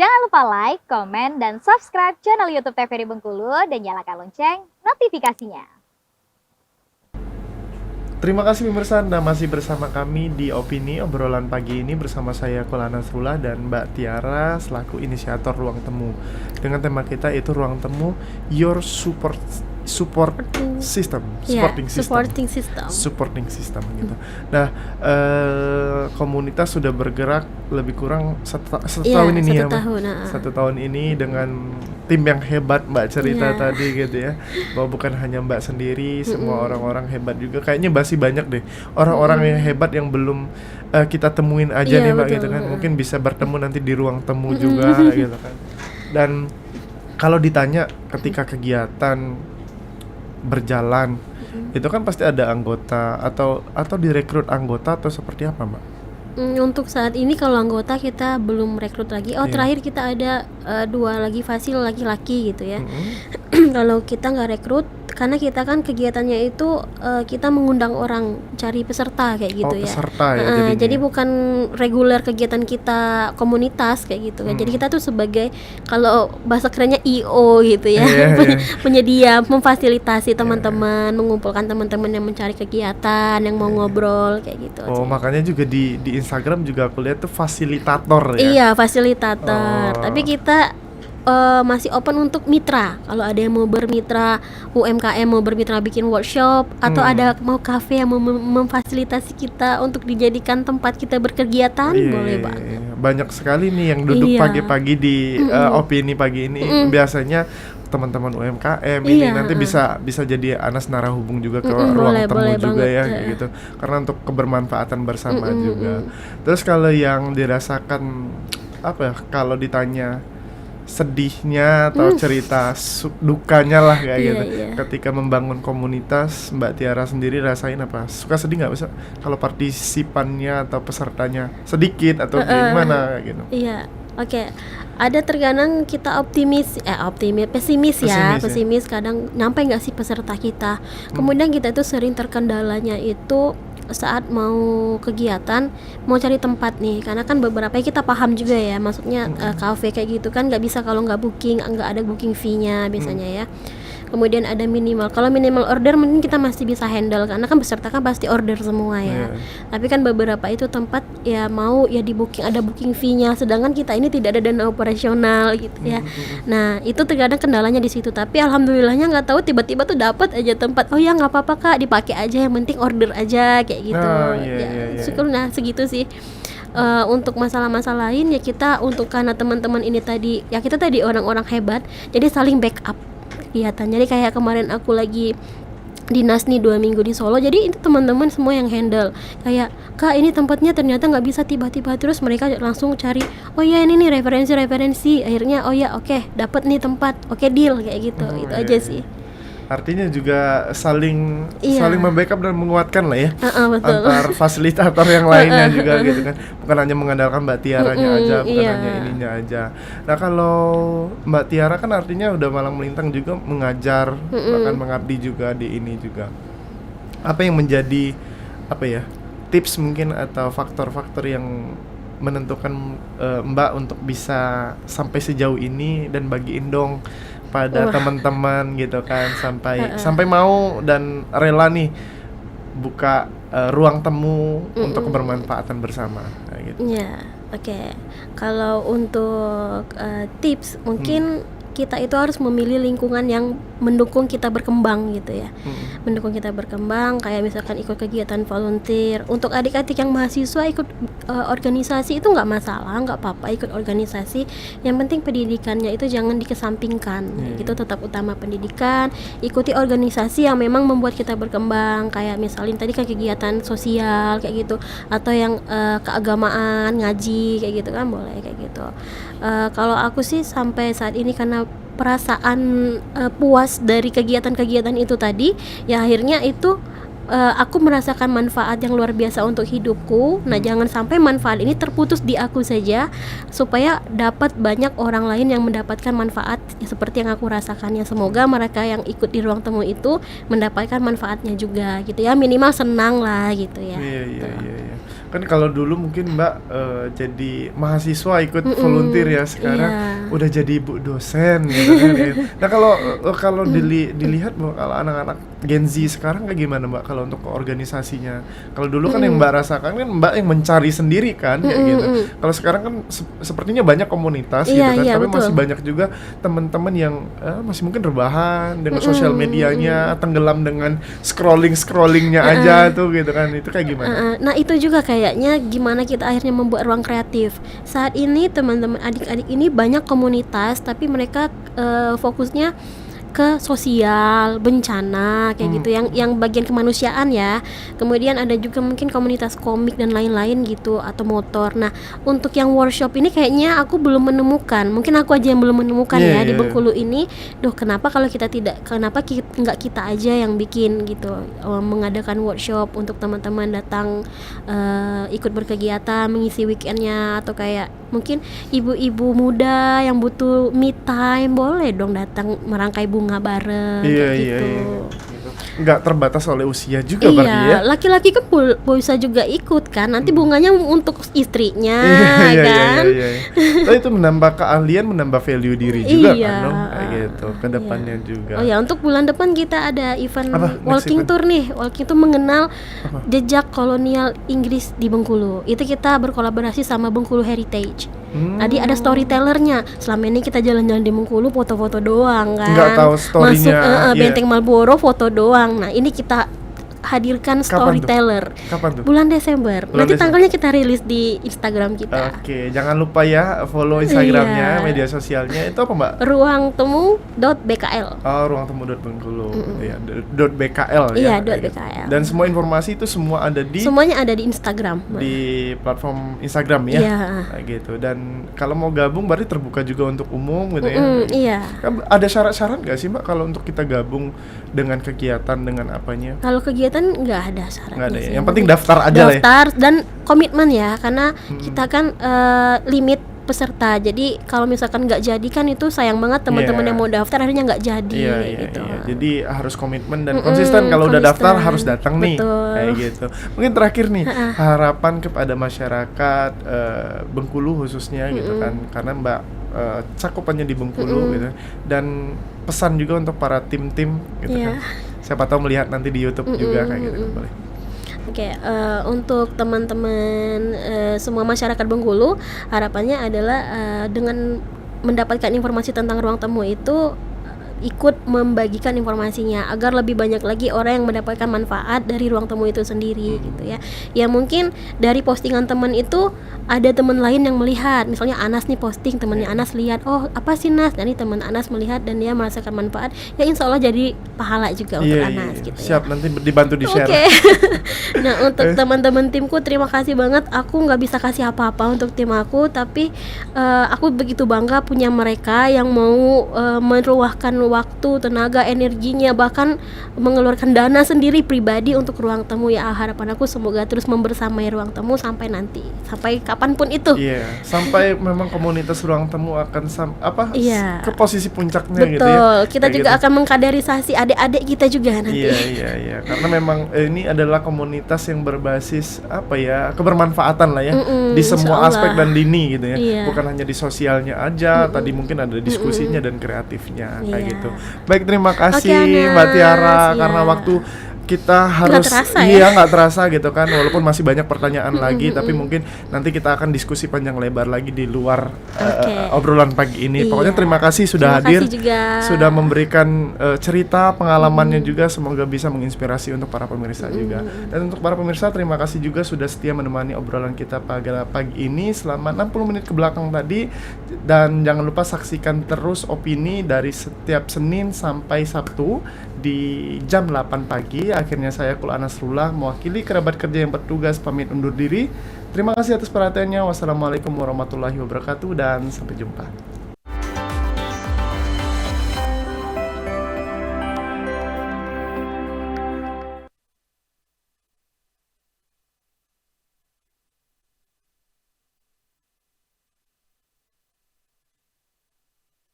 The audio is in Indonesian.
Jangan lupa like, komen, dan subscribe channel YouTube TVRI Bengkulu dan nyalakan lonceng notifikasinya. Terima kasih pemirsa, Anda masih bersama kami di Opini obrolan pagi ini bersama saya Kola Nasrullah dan Mbak Tiara selaku inisiator Ruang Temu. Dengan tema kita itu Ruang Temu, Your Supporting System gitu. Nah, komunitas sudah bergerak lebih kurang setahun ini ya, satu tahun ini dengan tim yang hebat Mbak cerita tadi gitu ya, bahwa bukan hanya Mbak sendiri, semua orang-orang hebat juga. Kayaknya masih banyak deh orang-orang yang hebat yang belum kita temuin aja nih Mbak, gitu kan. Mungkin bisa bertemu nanti di ruang temu juga gitu kan. Dan kalau ditanya ketika kegiatan berjalan itu kan pasti ada anggota atau direkrut anggota atau seperti apa Mbak? Untuk saat ini kalau anggota kita belum rekrut lagi. Terakhir kita ada 2 lagi fasil laki-laki gitu ya. Kalau kita nggak rekrut, karena kita kan kegiatannya itu kita mengundang orang, cari peserta kayak gitu ya. Peserta ya. Jadi bukan reguler kegiatan kita komunitas kayak gitu kan. Jadi kita tuh sebagai, kalau bahasa kerennya IO gitu ya, penyedia, memfasilitasi teman-teman, mengumpulkan teman-teman yang mencari kegiatan, yang mau ngobrol kayak gitu. Makanya juga di Instagram juga aku lihat tuh fasilitator ya. Iya, fasilitator. Tapi kita masih open untuk mitra. Kalau ada yang mau bermitra UMKM, mau bermitra bikin workshop, atau ada mau kafe yang memfasilitasi kita untuk dijadikan tempat kita berkegiatan, boleh banget. Banyak sekali nih yang duduk pagi-pagi di Opini pagi ini. Biasanya teman-teman UMKM ini nanti bisa jadi Anas narahubung juga ke ruang temu juga ya kayak gitu. Karena untuk kebermanfaatan bersama juga. Terus kalau yang dirasakan apa ya, kalau ditanya sedihnya atau cerita dukanya lah kayak gitu. Ketika membangun komunitas, Mbak Tiara sendiri rasain apa? Suka sedih nggak bisa kalau partisipannya atau pesertanya sedikit atau gimana kayak gitu? Iya, oke. Ada terkadang kita pesimis kadang nyampe nggak sih peserta kita. Kemudian kita itu sering terkendalanya itu saat mau kegiatan, mau cari tempat nih, karena kan beberapa kita paham juga ya, maksudnya kafe kayak gitu kan nggak bisa kalau nggak booking, nggak ada booking fee-nya biasanya ya. Kemudian ada minimal, kalau minimal order mungkin kita masih bisa handle karena kan peserta kan pasti order semua ya. Tapi kan beberapa itu tempat ya mau ya di booking, ada booking fee-nya, sedangkan kita ini tidak ada dana operasional gitu ya. Nah itu terkadang kendalanya di situ, tapi alhamdulillahnya nggak tahu tiba-tiba tuh dapat aja tempat. Oh ya nggak apa-apa Kak, dipakai aja, yang penting order aja kayak gitu. Syukur. Nah segitu sih. Untuk masalah-masalah lain ya kita, untuk karena teman-teman ini tadi ya, kita tadi orang-orang hebat, jadi saling backup kegiatan. Jadi kayak kemarin aku lagi dinas nih 2 minggu di Solo, jadi itu teman-teman semua yang handle. Kayak Kak ini tempatnya ternyata nggak bisa tiba-tiba, terus mereka langsung cari, oh ya ini nih referensi, akhirnya oh ya oke, dapat nih tempat, oke deal kayak gitu. Itu aja sih. Artinya juga saling membackup dan menguatkan lah ya, betul. Antar fasilitator yang lainnya juga gitu kan, bukan hanya mengandalkan Mbak Tiaranya aja, bukan hanya ininya aja. Nah kalau Mbak Tiara kan artinya udah malang melintang juga mengajar, bahkan mengabdi juga di ini juga. Apa yang menjadi tips mungkin atau faktor-faktor yang menentukan Mbak untuk bisa sampai sejauh ini dan bagiin dong pada teman-teman gitu kan, sampai mau dan rela nih buka ruang temu untuk kebermanfaatan bersama kayak gitu. Oke. Kalau untuk tips mungkin kita itu harus memilih lingkungan yang mendukung kita berkembang gitu ya. Mendukung kita berkembang, kayak misalkan ikut kegiatan volunteer. Untuk adik-adik yang mahasiswa ikut organisasi itu nggak masalah, nggak apa-apa ikut organisasi. Yang penting pendidikannya itu jangan dikesampingkan. Itu tetap utama pendidikan. Ikuti organisasi yang memang membuat kita berkembang, kayak misalnya tadi kan kegiatan sosial kayak gitu, atau yang keagamaan, ngaji kayak gitu kan boleh kayak gitu. Kalau aku sih sampai saat ini karena perasaan puas dari kegiatan-kegiatan itu tadi, ya akhirnya itu aku merasakan manfaat yang luar biasa untuk hidupku. Nah jangan sampai manfaat ini terputus di aku saja, supaya dapat banyak orang lain yang mendapatkan manfaat seperti yang aku rasakannya. Semoga mereka yang ikut di ruang temu itu mendapatkan manfaatnya juga gitu ya, minimal senang lah gitu ya. Iya. Kan kalau dulu mungkin Mbak jadi mahasiswa ikut volunteer ya, sekarang udah jadi ibu dosen gitu kan ya. Nah kalau dilihat Mbak, kalau anak-anak Gen Z sekarang kayak gimana Mbak kalau untuk organisasinya? Kalau dulu kan yang Mbak rasakan kan Mbak yang mencari sendiri kan kayak gitu. Kalau sekarang kan sepertinya banyak komunitas gitu kan, tapi betul. masih banyak juga teman-teman yang masih mungkin rebahan dengan sosial medianya, tenggelam dengan scrollingnya aja tuh gitu kan. Itu kayak gimana? Nah itu juga kayaknya gimana kita akhirnya membuat ruang kreatif. Saat ini teman-teman adik-adik ini banyak komunitas, tapi mereka fokusnya ke sosial, bencana kayak gitu, yang bagian kemanusiaan ya. Kemudian ada juga mungkin komunitas komik dan lain-lain gitu, atau motor. Nah untuk yang workshop ini kayaknya aku belum menemukan, mungkin aku aja yang belum menemukan di Bengkulu ini. Kenapa nggak kita aja yang bikin gitu, mengadakan workshop untuk teman-teman datang ikut berkegiatan, mengisi weekendnya, atau kayak mungkin ibu-ibu muda yang butuh me time boleh dong datang merangkai bunga bareng kayak gitu. Nggak terbatas oleh usia juga berarti ya. Laki-laki kan bisa juga ikut kan, nanti bunganya untuk istrinya kan. Tapi itu menambah keahlian, menambah value diri juga kan dong, kayak gitu ke depannya juga. Oh ya, untuk bulan depan kita ada event walking event? tour nih. Walking tour mengenal jejak kolonial Inggris di Bengkulu. Itu kita berkolaborasi sama Bengkulu Heritage. Tadi ada storytellernya. Selama ini kita jalan-jalan di Bengkulu foto-foto doang kan. Nggak tahu storynya. Masuk Benteng Marlboro foto doang. Nah ini kita hadirkan storyteller. Kapan tuh? Bulan Desember. Nanti tanggalnya kita rilis di Instagram kita. Oke, jangan lupa ya follow Instagramnya, media sosialnya itu apa Mbak? ruangtemu.bkl. Oh, ruangtemu.bengkulu. Ya, .bkl ya. Iya, .bkl. Dan semua informasi itu semua ada semuanya ada di Instagram. Di platform Instagram ya. Iya. Kayak gitu. Dan kalau mau gabung berarti terbuka juga untuk umum gitu ya. Iya. Kan ada syarat-syarat nggak sih Mbak kalau untuk kita gabung dengan kegiatan dengan apanya? Kalau kegiatan nggak ada syaratnya. Nggak ada ya. sih. Yang penting daftar aja lah ya. Daftar dan komitmen ya, karena kita kan limit peserta. Jadi kalau misalkan nggak jadi kan itu sayang banget teman-teman yang mau daftar akhirnya nggak jadi gitu. Iya. Jadi harus komitmen dan konsisten. Kalau udah daftar harus datang nih. Betul. Kayak gitu. Mungkin terakhir nih harapan kepada masyarakat Bengkulu khususnya gitu kan. Karena Mbak cakupannya di Bengkulu gitu. Dan pesan juga untuk para tim-tim gitu kan. Siapa tahu melihat nanti di YouTube juga kayak gitu kan, boleh. Oke, untuk teman-teman semua masyarakat Bengkulu, harapannya adalah dengan mendapatkan informasi tentang ruang temu itu ikut membagikan informasinya agar lebih banyak lagi orang yang mendapatkan manfaat dari ruang temu itu sendiri gitu ya. Ya mungkin dari postingan teman itu ada teman lain yang melihat, misalnya Anas nih posting, temannya Anas lihat, oh apa sih Nas, jadi teman Anas melihat dan dia merasakan manfaat, ya insya Allah jadi pahala juga untuk Anas gitu. Siap, nanti dibantu di share. Oke. Nah untuk teman-teman timku terima kasih banget. Aku nggak bisa kasih apa-apa untuk tim aku, tapi aku begitu bangga punya mereka yang mau meluangkan waktu, tenaga, energinya, bahkan mengeluarkan dana sendiri pribadi untuk ruang temu ya. Harapan aku semoga terus membersamai ruang temu sampai nanti, sampai kapanpun itu. Iya, sampai memang komunitas ruang temu akan ke posisi puncaknya. Betul, gitu ya. kita kayak juga gitu. akan mengkaderisasi adik-adik kita juga nanti. Iya. Karena memang ini adalah komunitas yang berbasis kebermanfaatan lah ya di semua aspek dan lini gitu ya. Iya. Bukan hanya di sosialnya aja. Tadi mungkin ada diskusinya dan kreatifnya kayak gitu. Baik, terima kasih Mbak Tiara karena waktu kita harus nggak terasa gitu kan, walaupun masih banyak pertanyaan lagi, tapi mungkin nanti kita akan diskusi panjang lebar lagi di luar obrolan pagi ini. Pokoknya terima kasih sudah hadir, sudah memberikan cerita pengalamannya juga, semoga bisa menginspirasi untuk para pemirsa juga. Dan untuk para pemirsa terima kasih juga sudah setia menemani obrolan kita pada pagi ini selama 60 menit ke belakang tadi. Dan jangan lupa saksikan terus opini dari setiap Senin sampai Sabtu di jam 8 pagi. Akhirnya saya Kul Anasrullah mewakili kerabat kerja yang bertugas pamit undur diri. Terima kasih atas perhatiannya. Wassalamualaikum warahmatullahi wabarakatuh dan sampai jumpa.